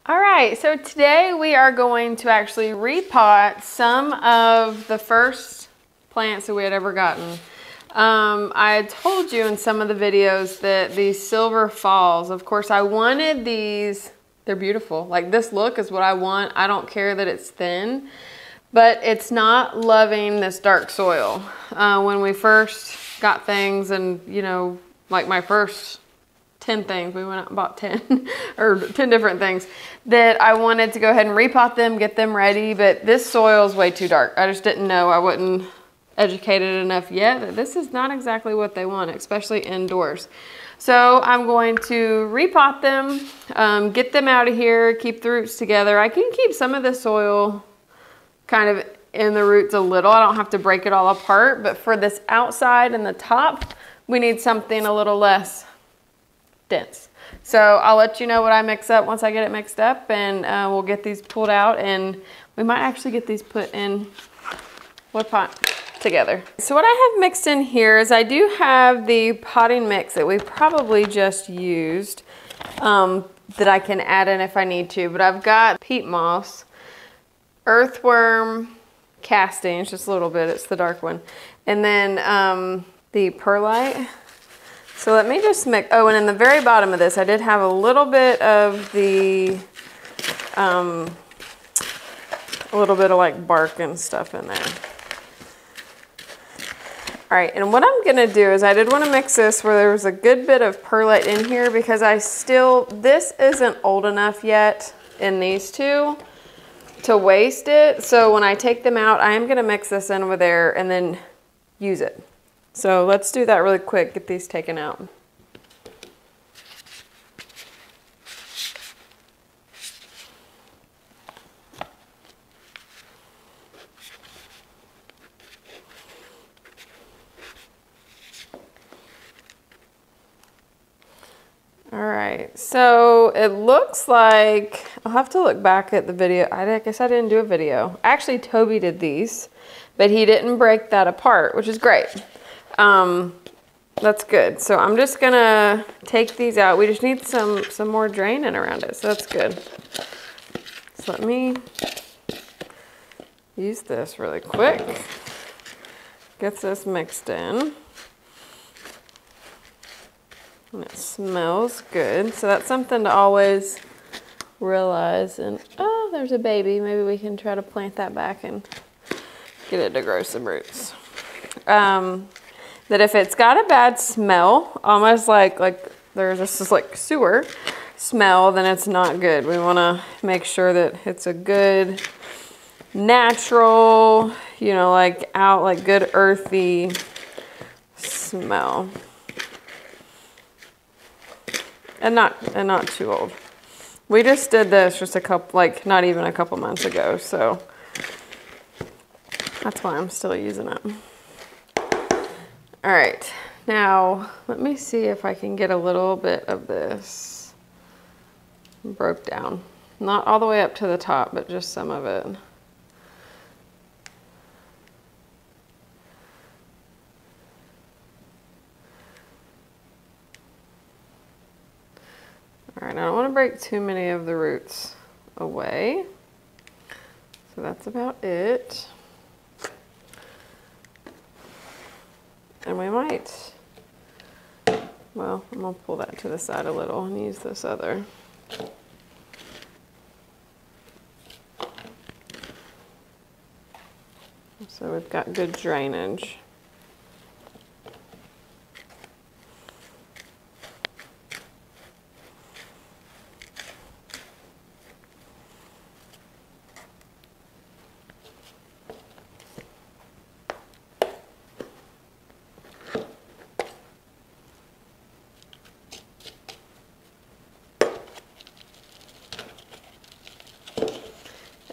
All right, so today we are going to actually repot some of the first plants that we had ever gotten. I had told you in some of the videos that these silver falls, of course I wanted these, they're beautiful. Like this look is what I want. I don't care that it's thin, but it's not loving this dark soil. When we first got things and like my first 10 things, we went out and bought 10 or 10 different things that I wanted to go ahead and repot them, get them ready, but this soil is way too dark. I just didn't know, I wasn't educated enough yet that this is not exactly what they want, especially indoors. So I'm going to repot them, get them out of here, keep the roots together. I can keep some of the soil kind of in the roots a little. I don't have to break it all apart, but for this outside and the top, we need something a little less dense. So I'll let you know what I mix up once I get it mixed up, and we'll get these pulled out, and we might actually get these put in wood pot together. So what I have mixed in here is I do have the potting mix that we probably just used that I can add in if I need to, but I've got peat moss, earthworm castings, just a little bit, it's the dark one, and then the perlite. So let me just mix, oh, and in the very bottom of this, I did have a little bit of the, a little bit of like bark and stuff in there. All right, and what I'm gonna do is I did wanna mix this where there was a good bit of perlite in here because this isn't old enough yet in these two to waste it. So when I take them out, I am gonna mix this in with there and then use it. So let's do that really quick, get these taken out. All right, so it looks like, I'll have to look back at the video. I guess I didn't do a video. Actually, Toby did these, but he didn't break that apart, which is great. That's good. So I'm just gonna take these out. We just need some more draining around it, so that's good. So let me use this really quick. Gets this mixed in. And it smells good. So that's something to always realize. And oh, there's a baby. Maybe we can try to plant that back and get it to grow some roots. That if it's got a bad smell, almost like there's this like sewer smell, then it's not good. We want to make sure that it's a good natural, like good earthy smell. And not too old. We just did this just a couple, like not even a couple months ago, so that's why I'm still using it. All right, now let me see if I can get a little bit of this broke down. Not all the way up to the top, but just some of it. All right, I don't want to break too many of the roots away. So that's about it. And we might, well, I'm gonna pull that to the side a little and use this other. So we've got good drainage.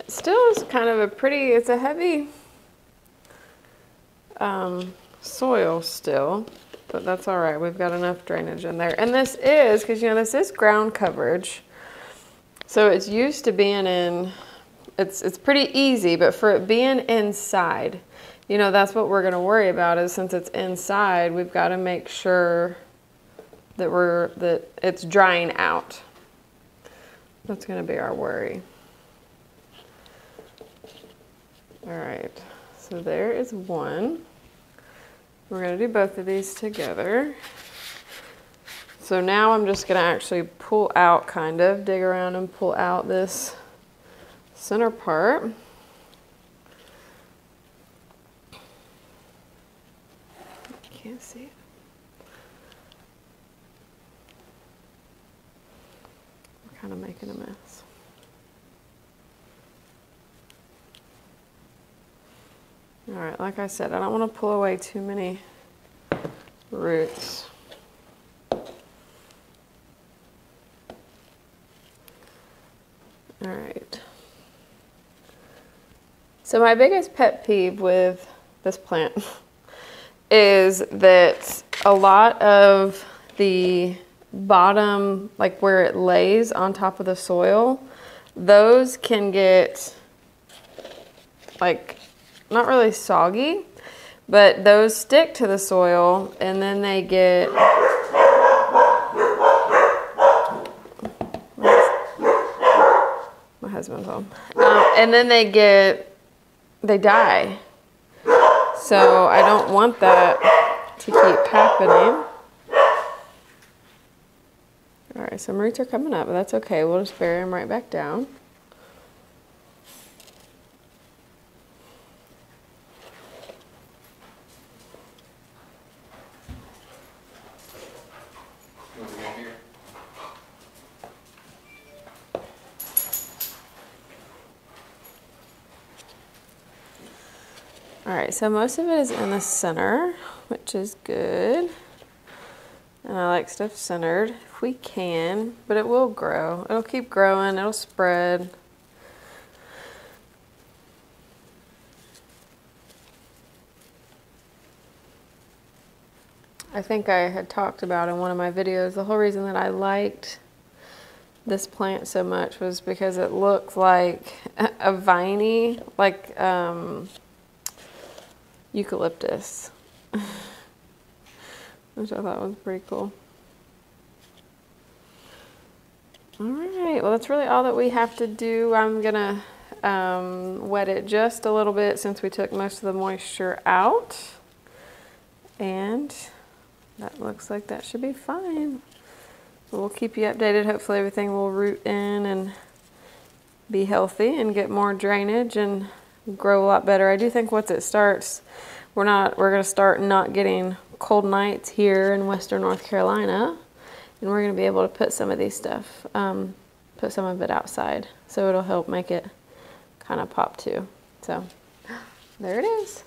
Still is kind of a pretty, it's a heavy soil still, but that's all right. We've got enough drainage in there. And this is, because this is ground coverage. So it's used to being in, it's pretty easy, but for it being inside, that's what we're gonna worry about is since it's inside, we've got to make sure that it's drying out. That's gonna be our worry. All right, so there is one. We're gonna do both of these together. So now I'm just gonna actually pull out, kind of, dig around and pull out this center part. Can't see it. We're kind of making a mess. All right, like I said, I don't want to pull away too many roots. All right. So my biggest pet peeve with this plant is that a lot of the bottom, like where it lays on top of the soil, those can get like not really soggy, but those stick to the soil and then they get my husband's home, and then they die. So I don't want that to keep happening. All right, some roots are coming up, but that's okay. We'll just bury them right back down. All right, so most of it is in the center, which is good. And I like stuff centered if we can, but it will grow. It'll keep growing, it'll spread. I think I had talked about in one of my videos, the whole reason that I liked this plant so much was because it looked like a viney, like eucalyptus, which I thought was pretty cool. All right, well that's really all that we have to do. I'm gonna wet it just a little bit since we took most of the moisture out, and that looks like that should be fine. We'll keep you updated. Hopefully everything will root in and be healthy and get more drainage and grow a lot better. I do think once it starts, we're gonna start not getting cold nights here in Western North Carolina, and we're gonna be able to put some of these stuff, put some of it outside. So it'll help make it kind of pop too. So there it is.